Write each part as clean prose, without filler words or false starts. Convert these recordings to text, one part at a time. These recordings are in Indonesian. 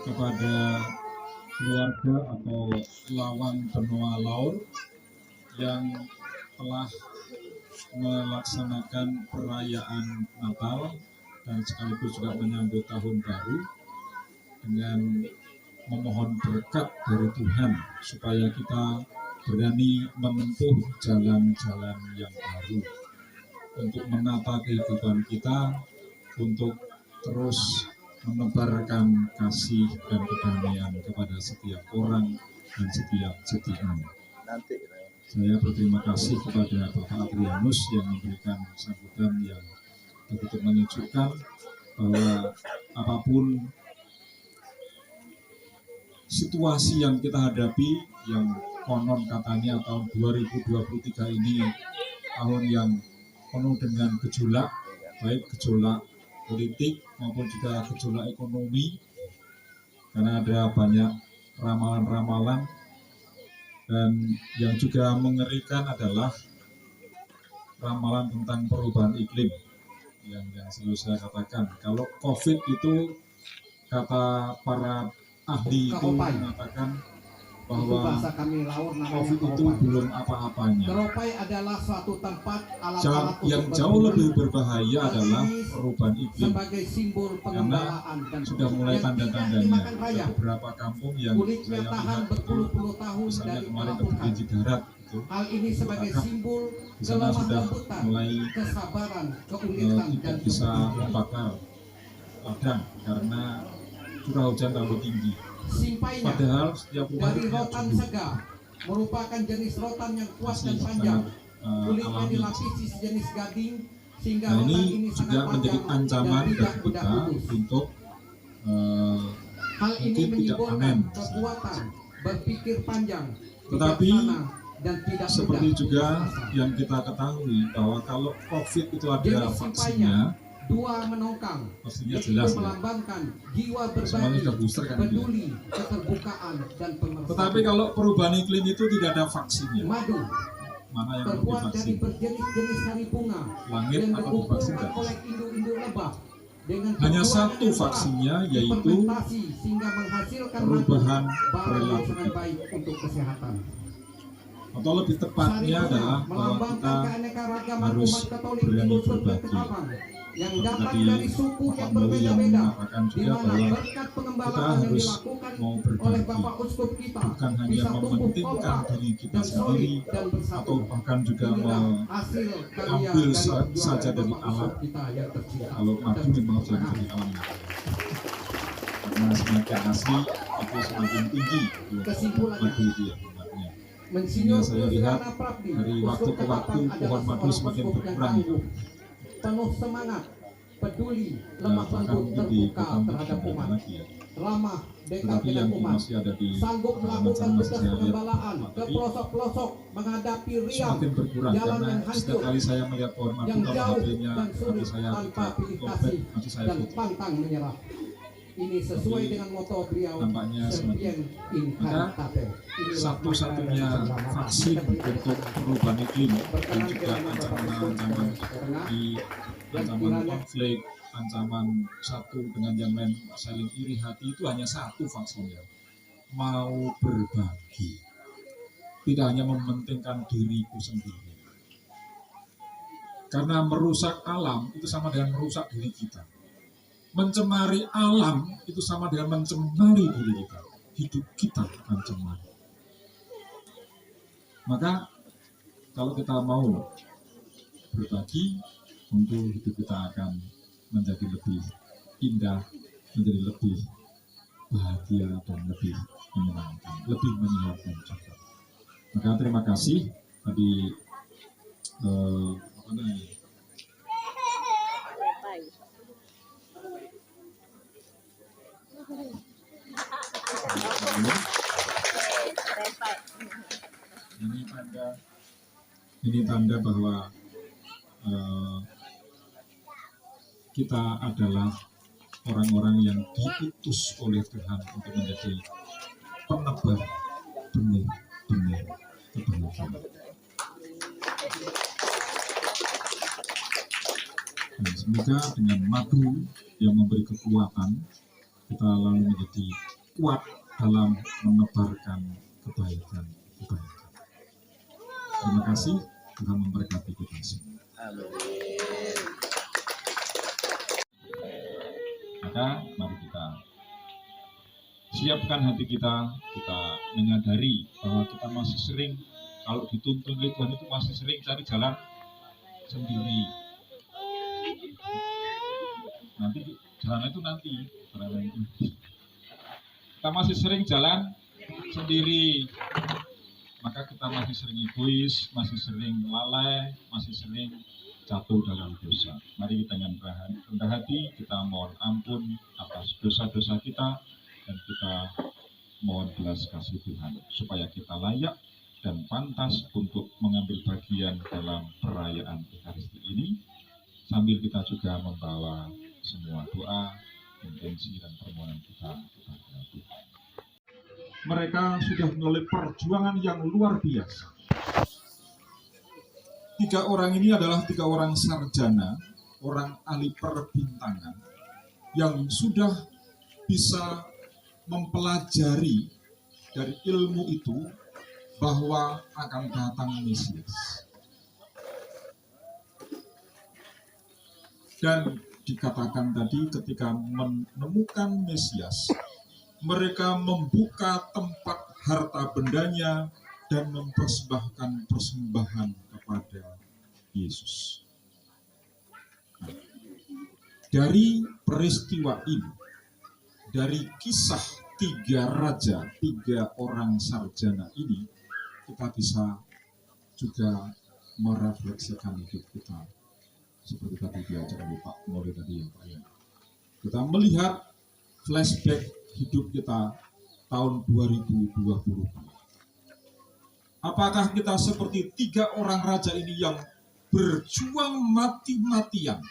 kepada keluarga atau lawan benua laut yang telah melaksanakan perayaan Natal dan sekaligus juga menyambut tahun baru dengan memohon berkat dari Tuhan supaya kita berani menempuh jalan-jalan yang baru untuk menata kehidupan kita, untuk terus menebarkan kasih dan kedamaian kepada setiap orang dan setiap ciptaan. Saya berterima kasih kepada Bapak Adrianus yang memberikan sambutan yang begitu menyejukkan, bahwa apapun situasi yang kita hadapi, yang konon katanya tahun 2023 ini tahun yang penuh dengan gejolak, baik gejolak politik maupun juga gejolak ekonomi, karena ada banyak ramalan-ramalan. Dan yang juga mengerikan adalah ramalan tentang perubahan iklim yang selalu saya katakan, kalau COVID itu, kata para ahli itu mengatakan bahwa COVID itu belum apa-apanya. Keropai adalah suatu tempat yang jauh lebih berbahaya adalah perubahan iklim, sebagai simbol pengembalaan dan sudah mulai tanda-tandanya. Beberapa kampung yang saya lihat berpuluh-puluh tahun misalnya kemarin ke Bukit Darat itu, hal ini sebagai simbol di sana sudah mulai kesabaran, keunikan dan bisa membakar ladang karena curah hujan terlalu tinggi. Simpainya Padahal setiap rumah dari rotan segar merupakan jenis rotan yang kuat dan panjang. Kulitnya dilapisi sejenis gading sehingga nah, rotan ini juga sangat menjadi ancaman bagi kita untuk hal ini tidak panen. Kekuatan berpikir panjang, tetapi dan tidak seperti juga yang kita ketahui bahwa kalau COVID itu ada vaksinnya, dua menongkang, jelas melambangkan jiwa semuanya berbagi, booster kan, peduli, keterbukaan dan pengertian. Tetapi kalau perubahan iklim itu tidak ada vaksinnya. Madu mana yang terbuat dari divaksin? berjenis-jenis sari bunga Langit yang atau divaksin kan? oleh induk-induk lebah. Hanya satu vaksinnya, yaitu sehingga menghasilkan perubahan perilaku perilaku baik untuk kesehatan. Atau lebih tepatnya adalah bahwa kita harus berani berbagi. Yang datang dari suku yang berbeda-beda, di mana berkat pengembalaan yang dilakukan oleh Bapak Uskup kita bukan hanya mementingkan diri kita sendiri atau bahkan juga mengambil saja dari alam. Kalau madu memang harus dari alam, karena semakin asli itu semakin tinggi madu itu ya. Saya lihat dari waktu ke waktu pohon madu semakin berkurang. Penuh semangat, peduli, lemah lembut, terbuka terhadap umat, ramah dekat dengan umat, sanggup melakukan tugas pengembalaan ke pelosok-pelosok menghadapi riang semakin berkurang, jalan karena yang hancur, setiap kali saya melihat pohon madu, yang jauh dan sulit saya tanpa pilih kasih dan pantang menyerah. Ini sesuai dengan moto beliau, nampaknya semakin. Maka satu-satunya vaksin untuk perubahan iklim dan juga ancaman-ancaman di ancaman konflik, ancaman satu dengan yang lain saling iri hati, itu hanya satu vaksinnya, mau berbagi, tidak hanya mementingkan diriku sendiri, karena merusak alam itu sama dengan merusak diri kita. Mencemari alam itu sama dengan mencemari diri kita, hidup kita akan cemari. Maka kalau kita mau berbagi, tentu hidup kita akan menjadi lebih indah, menjadi lebih bahagia dan lebih menyenangkan, lebih menyenangkan juga. Maka terima kasih tadi ini tanda bahwa kita adalah orang-orang yang diutus oleh Tuhan untuk menjadi penebar benih-benih kebahagiaan. Dan semoga dengan madu yang memberi kekuatan kita lalu menjadi kuat dalam menebarkan kebaikan. Terima kasih, Tuhan memberkati kita semua. Maka mari kita siapkan hati kita menyadari bahwa kita masih sering, kalau dituntun oleh Tuhan itu masih sering cari jalan sendiri. Nanti jalan itu kita masih sering jalan sendiri, maka kita masih sering egois, masih sering lalai, masih sering jatuh dalam dosa. Mari kita dengan rendah hati, kita mohon ampun atas dosa-dosa kita, dan kita mohon belas kasih Tuhan, supaya kita layak dan pantas untuk mengambil bagian dalam perayaan Ekaristi ini, sambil kita juga membawa semua doa, intensi, dan permohonan kita kepada Tuhan. Mereka sudah melalui perjuangan yang luar biasa. 3 orang ini adalah 3 orang sarjana, orang ahli perbintangan, yang sudah bisa mempelajari dari ilmu itu bahwa akan datang Mesias. Dan dikatakan tadi ketika menemukan Mesias, mereka membuka tempat harta bendanya dan mempersembahkan persembahan kepada Yesus. Dari peristiwa ini, dari kisah 3 raja, 3 orang sarjana ini, kita bisa juga merefleksikan hidup kita. Seperti tadi diajar oleh Pak Mori tadi ya Pak ya. Kita melihat flashback hidup kita tahun 2020. Apakah kita seperti 3 orang raja ini yang berjuang mati-matian,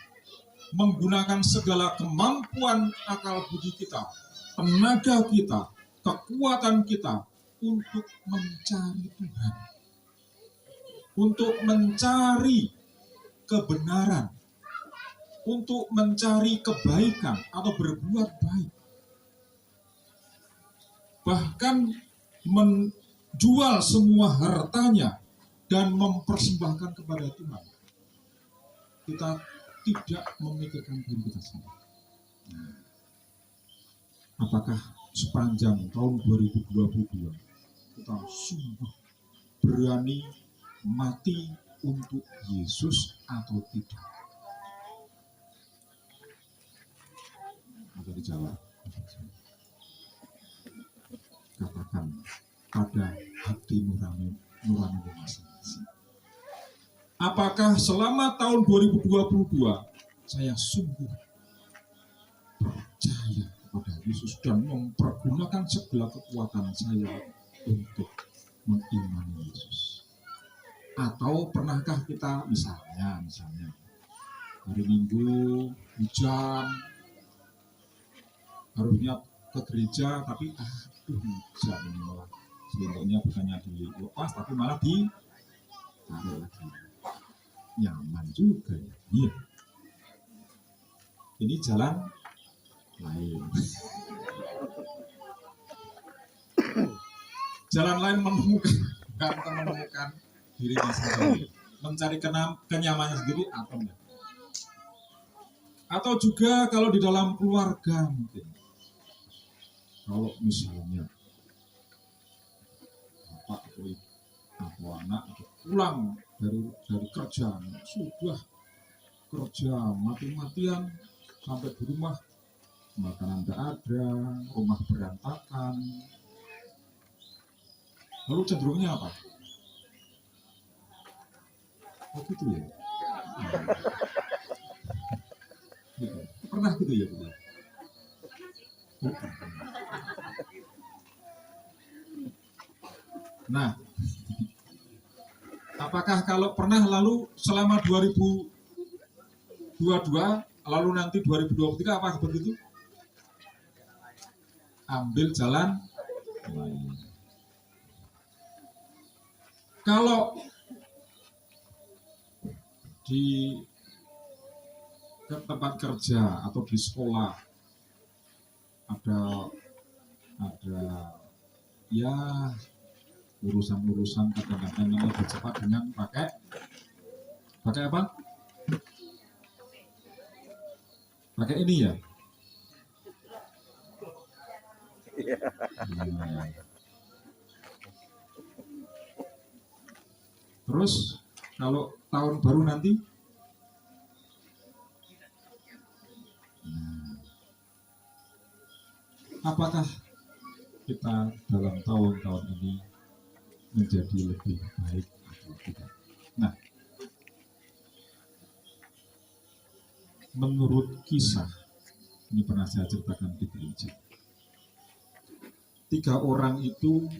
menggunakan segala kemampuan akal budi kita, tenaga kita, kekuatan kita untuk mencari Tuhan, untuk mencari kebenaran, untuk mencari kebaikan atau berbuat baik, bahkan menjual semua hartanya dan mempersembahkan kepada Tuhan. Kita tidak memikirkan diri kita sendiri. Apakah sepanjang tahun 2022 kita sungguh berani mati untuk Yesus atau tidak? Maka dijawab. Katakan pada hati nurani masing-masing. Apakah selama tahun 2022 saya sungguh percaya kepada Yesus dan mempergunakan segala kekuatan saya untuk mengimani Yesus? Atau pernahkah kita misalnya hari Minggu hujan, harusnya ke gereja tapi hujan ini malah sebenarnya bukannya dilepas tapi malah ditarik lagi. Nyaman juga ya. Iya. Ini jalan lain. Jalan lain menemukan dirinya sendiri, mencari kenyamanan sendiri atau enggak. Atau juga kalau di dalam keluarga mungkin. Kalau misalnya bapak atau anak pulang dari kerjaan, sudah kerja mati-matian sampai di rumah, makanan tidak ada, rumah berantakan, lalu cenderungnya apa? Oh gitu ya? Gitu. Pernah gitu ya? Nah, apakah kalau pernah lalu selama 2022 lalu nanti 2023 apakah begitu? Ambil jalan lain. Kalau di tempat kerja atau di sekolah ada ya urusan-urusan kadang-kadang yang lebih cepat dengan pakai apa? Pakai ini ya. Nah. Terus kalau tahun baru nanti, apakah kita dalam tahun-tahun ini menjadi lebih baik atau tidak? Nah, menurut kisah, ini pernah saya ceritakan di gereja, 3 orang itu